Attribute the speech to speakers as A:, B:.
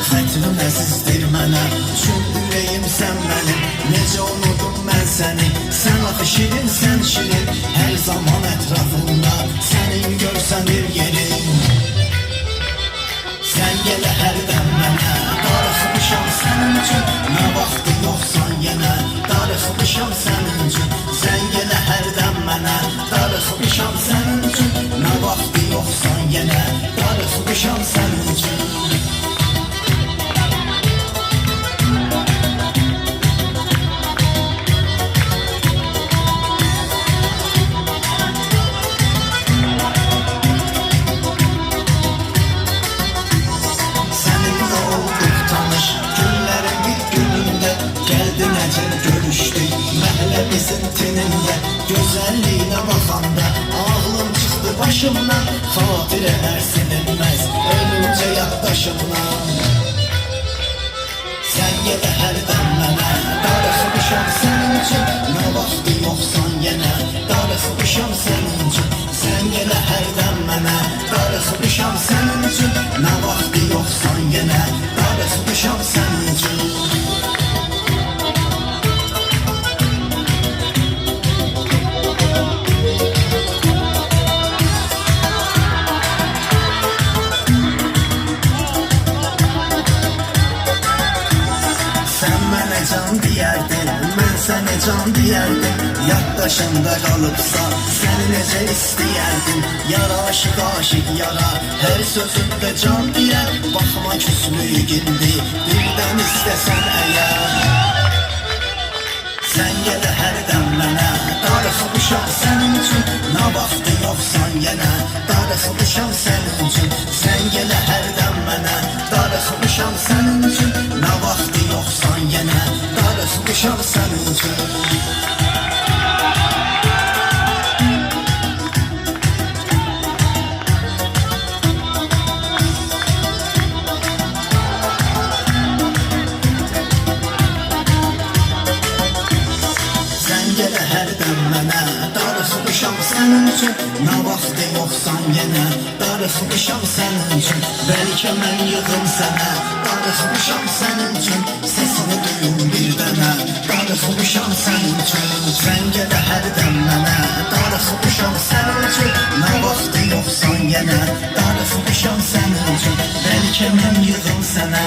A: xətrin əzizdir mənə. Çün ürəyim sən mənim, necə unudum mən səni. Sən axı şirin, sən şirin, hər zaman ətrafımda sənin görsən bir yerin. Sən gələ hərdən mənə, darıxmışam sənin üçün. Nə vaxtı yoxsan yenə, darıxmışam sənin üçün. Sən gələ hərdən mənə, darıxmışam sənin üçün. Nə vaxtı yoxsan yenə, darıxmışam sənin üçün. Bizim teninde gözəlliyinə baxanda ağlım çıxdı başımdan. Xatirələr silinməz ölüncə yaddaşımdan. Sən gələ hərdən mənə, darıxmışam sənin üçün. Nə vaxtı yoxsan yenə, darıxmışam sənin üçün. Sən gələ hərdən mənə, darıxmışam sənin üçün. Nə vaxtı yoxsan yenə, darıxmışam sənin üçün. Can deyərdin, mən sənə can deyərdim. Yaddaşımda qalıbsa səni necə istəyərdim. Yara aşıq aşıq yara, hər sözümdə can deyər. Baxma küslük indi, birdən istəsən əgər. Sən gələ hərdən mənə, darıxmışam sənin üçün. Nə vaxtı yoxsan yenə, darıxmışam sənin üçün. Sən gələ hərdən mənə, darıxmışam sənin üçün. Nə vaxtı yoxsan yenə, darıxmışam sənin üçün. Gələ hərdən mənə, darıxmışam sənin üçün. Nə vaxtı yoxsan yenə, darıxmışam sənin üçün. Bəlkə mən yığım sənə, darıxmışam sənin üçün. Səsini duyum bir dənə, darıxmışam sənin üçün. Sən gələ hərdən